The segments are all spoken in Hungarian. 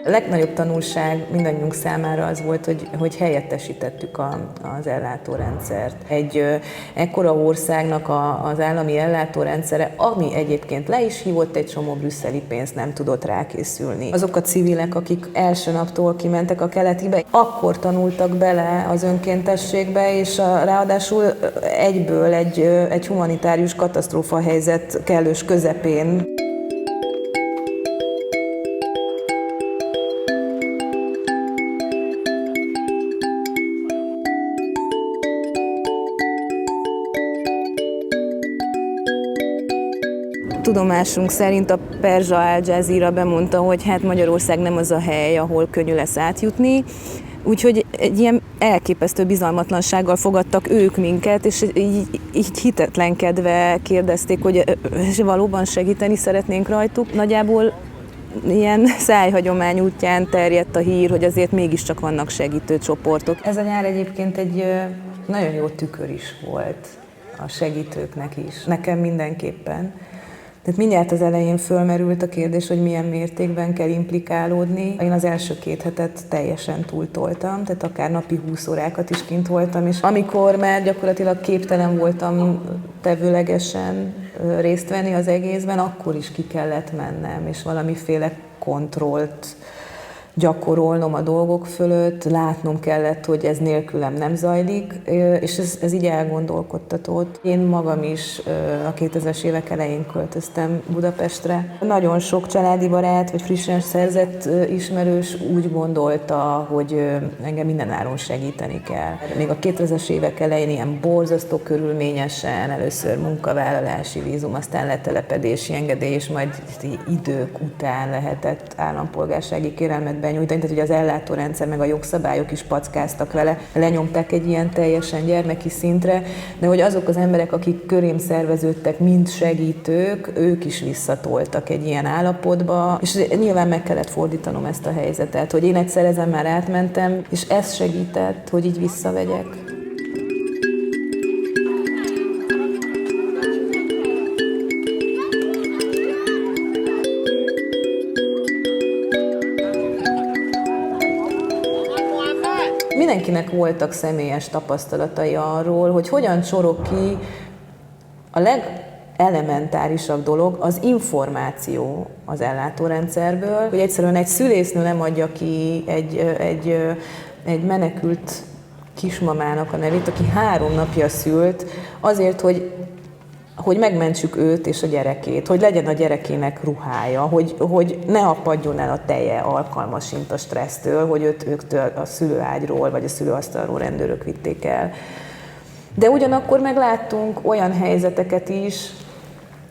A legnagyobb tanulság mindannyiunk számára az volt, hogy helyettesítettük az ellátórendszert. Egy ekkora országnak az állami ellátórendszere, ami egyébként le is hívott egy csomó brüsszeli pénzt, nem tudott rákészülni. Azok a civilek, akik első naptól kimentek a keletibe, akkor tanultak bele az önkéntességbe, és ráadásul egyből egy humanitárius katasztrófa helyzet kellős közepén. Tudomásunk szerint a perzsa Al Jazeera bemondta, hogy hát Magyarország nem az a hely, ahol könnyű lesz átjutni, úgyhogy egy ilyen elképesztő bizalmatlansággal fogadtak ők minket, és így hitetlenkedve kérdezték, hogy valóban segíteni szeretnénk rajtuk. Nagyjából ilyen szájhagyomány útján terjedt a hír, hogy azért mégiscsak vannak segítő csoportok. Ez a nyár egyébként egy nagyon jó tükör is volt a segítőknek is, nekem mindenképpen. Tehát mindjárt az elején fölmerült a kérdés, hogy milyen mértékben kell implikálódni. Én az első 2 hetet teljesen túltoltam, tehát akár napi 20 órákat is kint voltam, és amikor már gyakorlatilag képtelen voltam tevőlegesen részt venni az egészben, akkor is ki kellett mennem, és valamiféle kontrollt gyakorolnom a dolgok fölött, látnom kellett, hogy ez nélkülem nem zajlik, és ez így elgondolkodtatott. Én magam is a 2000-es évek elején költöztem Budapestre. Nagyon sok családi barát, vagy frissen szerzett ismerős úgy gondolta, hogy engem mindenáron segíteni kell. Még a 2000-es évek elején ilyen borzasztó körülményesen, először munkavállalási vízum, aztán letelepedési engedély, és majd idők után lehetett állampolgársági kérelmet benyújtani, tehát ugye az ellátórendszer meg a jogszabályok is packáztak vele, lenyomták egy ilyen teljesen gyermeki szintre, de hogy azok az emberek, akik körém szerveződtek, mind segítők, ők is visszatoltak egy ilyen állapotba, és nyilván meg kellett fordítanom ezt a helyzetet, hogy én egyszer ezen már átmentem, és ez segített, hogy így visszavegyek. Mindenkinek voltak személyes tapasztalatai arról, hogy hogyan csorog ki a legelementárisabb dolog, az információ az ellátórendszerből, hogy egyszerűen egy szülésznő nem adja ki egy menekült kismamának a nevét, aki 3 napja szült, azért, hogy megmentsük őt és a gyerekét, hogy legyen a gyerekének ruhája, hogy ne apadjon el a teje alkalmasint a stressztől, hogy őktől a szülőágyról vagy a szülőasztalról rendőrök vitték el. De ugyanakkor megláttunk olyan helyzeteket is,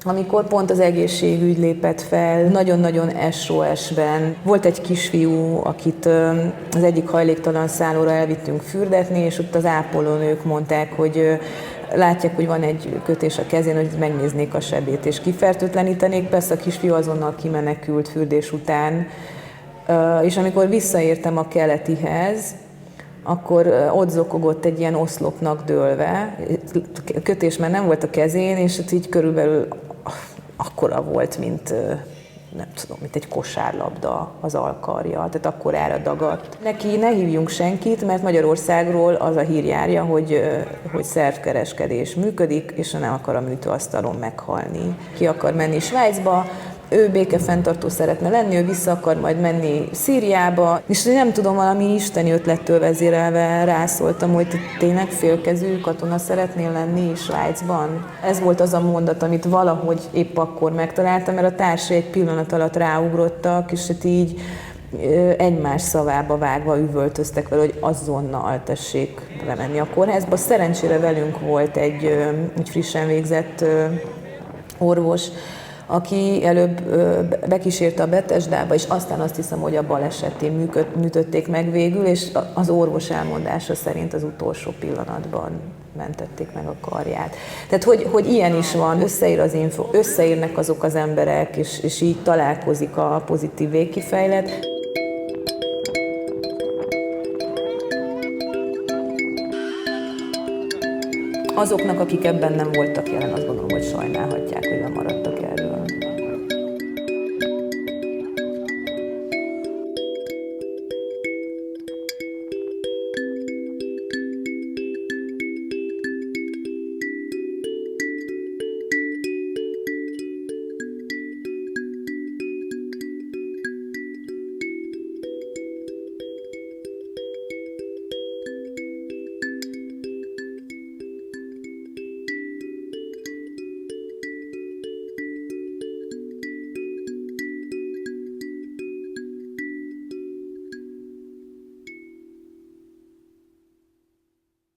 amikor pont az egészségügy lépett fel, nagyon-nagyon SOS-ben. Volt egy kisfiú, akit az egyik hajléktalan szállóra elvittünk fürdetni, és ott az ápolónők mondták, hogy látják, hogy van egy kötés a kezén, hogy megnéznék a sebét és kifertőtlenítenék. Persze a kisfiú azonnal kimenekült fürdés után, és amikor visszaértem a keletihez, akkor ott zokogott egy ilyen oszlopnak dőlve. Kötés már nem volt a kezén, és így körülbelül akkora volt, mint egy kosárlabda az alkarja, tehát akkorára dagadt. Neki ne hívjunk senkit, mert Magyarországról az a hír járja, hogy szervkereskedés működik, és nem akar a műtőasztalon meghalni. Ki akar menni Svájcba, ő békefenntartó szeretne lenni, ő vissza akar majd menni Szíriába, és nem tudom, valami isteni ötlettől vezérelve rászóltam, hogy te tényleg félkezű katona szeretnél lenni Svájcban. Ez volt az a mondat, amit valahogy épp akkor megtaláltam, mert a társai egy pillanat alatt ráugrottak, és hát így egymás szavába vágva üvöltöztek vele, hogy azonnal tessék lemenni a kórházba. Szerencsére velünk volt egy frissen végzett orvos, aki előbb bekísérte a Betesdába, és aztán azt hiszem, hogy a balesetén műtötték meg végül, és az orvos elmondása szerint az utolsó pillanatban mentették meg a karját. Tehát, hogy ilyen is van, összeír az info, összeírnek azok az emberek, és így találkozik a pozitív végkifejlet. Azoknak, akik ebben nem voltak jelen, azt gondolom, hogy sajnálhatják, hogy lemaradtak.